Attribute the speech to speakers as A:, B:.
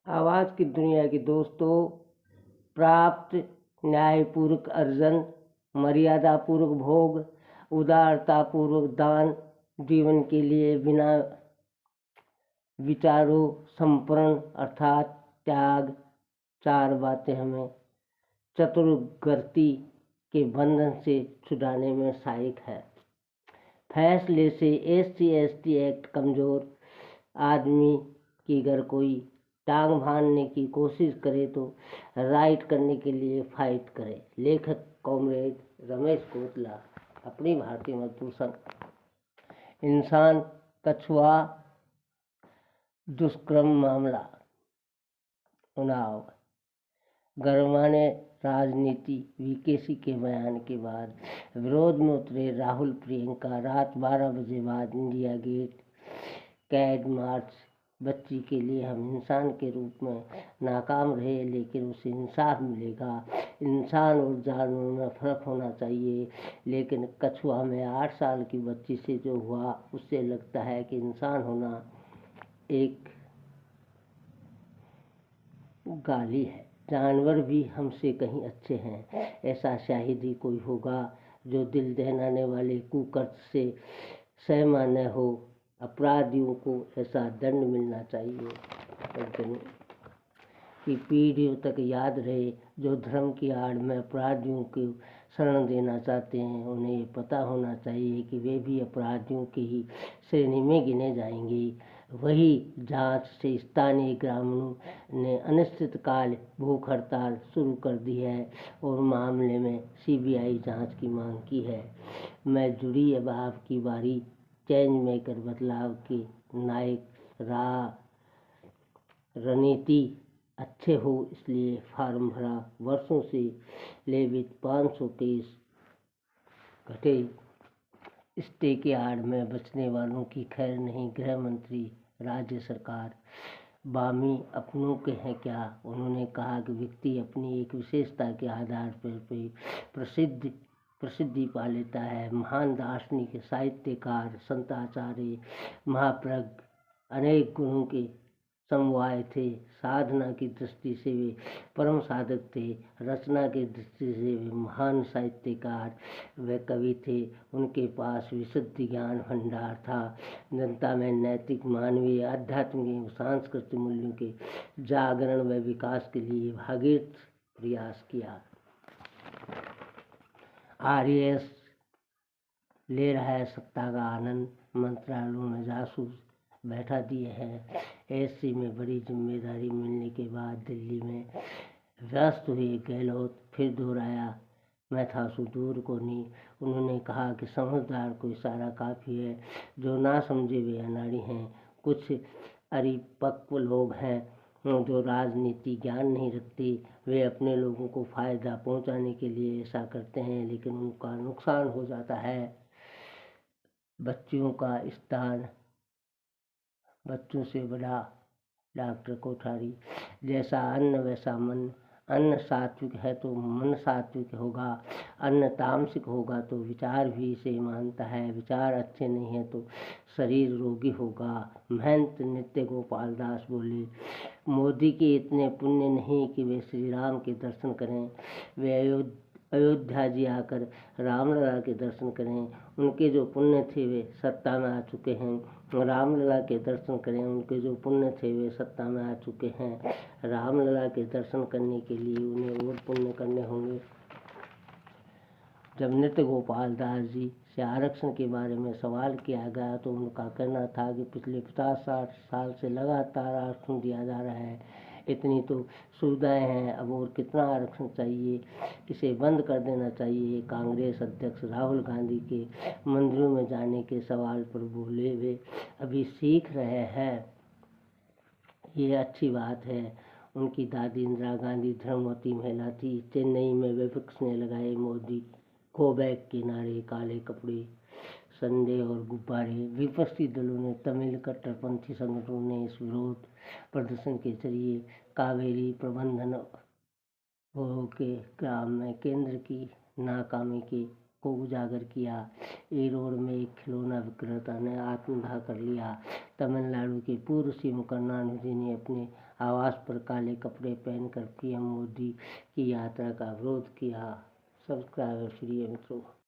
A: आवाज़ की दुनिया के दोस्तों, प्राप्त न्यायपूर्वक अर्जन, मर्यादापूर्वक भोग, उदारतापूर्वक दान, जीवन के लिए बिना विचारों समर्पण अर्थात त्याग, चार बातें हमें चतुर्गति के बंधन से छुड़ाने में सहायक है। फैसले से SC/ST एक्ट कमज़ोर आदमी की अगर कोई टांग बांधने की कोशिश करे तो राइट करने के लिए फाइट करे। लेखक कॉमरेड रमेश कोतला, अपनी भारतीय मजदूर। इंसान कछुआ दुष्कर्म मामला। उन्नाव गरमाने राजनीति वीकेसी के बयान के बाद विरोध में उतरे राहुल प्रियंका रात 12 बजे बाद इंडिया गेट कैड मार्च। बच्ची के लिए हम इंसान के रूप में नाकाम रहे, लेकिन उसे इंसाफ मिलेगा। इंसान और जानवरों में फ़र्क होना चाहिए, लेकिन कछुआ में 8 साल की बच्ची से जो हुआ उससे लगता है कि इंसान होना एक गाली है। जानवर भी हमसे कहीं अच्छे हैं। ऐसा शायद ही कोई होगा जो दिल दहलाने वाले कुकर्म से सहमत न हो। अपराधियों को ऐसा दंड मिलना चाहिए कि पीढ़ियों तक याद रहे। जो धर्म की आड़ में अपराधियों को शरण देना चाहते हैं, उन्हें ये पता होना चाहिए कि वे भी अपराधियों की ही श्रेणी में गिने जाएंगे। वही जांच से स्थानीय ग्रामीणों ने अनिश्चितकाल भूख हड़ताल शुरू कर दी है और मामले में CBI जांच की मांग की है। मैं जुड़ी अब आपकी बारी। चेंज मेकर बदलाव के नायक रणनीति अच्छे हो इसलिए फार्म भरा। वर्षों से लंबित 500 केस घटे। स्टे के आड़ में बचने वालों की खैर नहीं। गृह मंत्री राज्य सरकार बामी अपनों के हैं क्या? उन्होंने कहा कि व्यक्ति अपनी एक विशेषता के आधार पर प्रसिद्धि पा लेता है। महान दार्शनिक, साहित्यकार, संत, आचार्य, महाप्रज्ञ अनेक गुणों के समवाय थे। साधना की दृष्टि से वे परम साधक थे। रचना की दृष्टि से वे महान साहित्यकार व कवि थे। उनके पास विशुद्ध ज्ञान भंडार था। जनता में नैतिक, मानवीय, आध्यात्मिक एवं सांस्कृतिक मूल्यों के जागरण व विकास के लिए भागीरथ प्रयास किया। RAS ले रहा है सत्ता का आनंद। मंत्रालयों में जासूस बैठा दिए हैं। SC में बड़ी जिम्मेदारी मिलने के बाद दिल्ली में व्यस्त हुए गहलोत फिर दोहराया मैं था सुदूर को नहीं। उन्होंने कहा कि समझदार को इशारा काफ़ी है, जो ना समझे वे अनाड़ी हैं। कुछ अरिपक्व लोग हैं जो राजनीति ज्ञान नहीं रखते। वे अपने लोगों को फ़ायदा पहुंचाने के लिए ऐसा करते हैं, लेकिन उनका नुकसान हो जाता है। बच्चियों का स्थान बच्चों से बड़ा। डॉक्टर कोठारी जैसा अन्न वैसा मन। अन्न सात्विक है तो मन सात्विक होगा। अन्न तामसिक होगा तो विचार भी इसे मानता है। विचार अच्छे नहीं है तो शरीर रोगी होगा। महंत नित्य गोपाल दास बोले, मोदी के इतने पुण्य नहीं कि वे श्री राम के दर्शन करें। वे अयोध्या जी आकर रामलला के दर्शन करें। उनके जो पुण्य थे वे सत्ता में आ चुके हैं। रामलला के दर्शन करें। उनके जो पुण्य थे वे सत्ता में आ चुके हैं। रामलला के दर्शन करने के लिए उन्हें और पुण्य करने होंगे। जब नित्य गोपाल दास जी से आरक्षण के बारे में सवाल किया गया तो उनका कहना था कि पिछले 50-60 साल से लगातार आरक्षण दिया जा रहा है। इतनी तो सुविधाएं हैं, अब और कितना आरक्षण चाहिए? इसे बंद कर देना चाहिए। कांग्रेस अध्यक्ष राहुल गांधी के मंदिरों में जाने के सवाल पर बोले, वे अभी सीख रहे हैं। ये अच्छी बात है। उनकी दादी इंदिरा गांधी धर्मवती महिला थी। चेन्नई में विपक्ष ने लगाए मोदी गो बैक के नारे, काले कपड़े, संदेह और गुब्बारे। विपक्षी दलों ने, तमिल कट्टरपंथी संगठनों ने इस विरोध प्रदर्शन के जरिए कावेरी प्रबंधन के काम में केंद्र की नाकामी को उजागर किया। ईरोड में एक खिलौना विक्रेता ने आत्मदाह कर लिया। तमिलनाडु के पूर्व CM करुणानिधि ने अपने आवास पर काले कपड़े पहनकर पीएम मोदी की यात्रा का विरोध किया। सब्सक्राइब प्रिय मित्रों।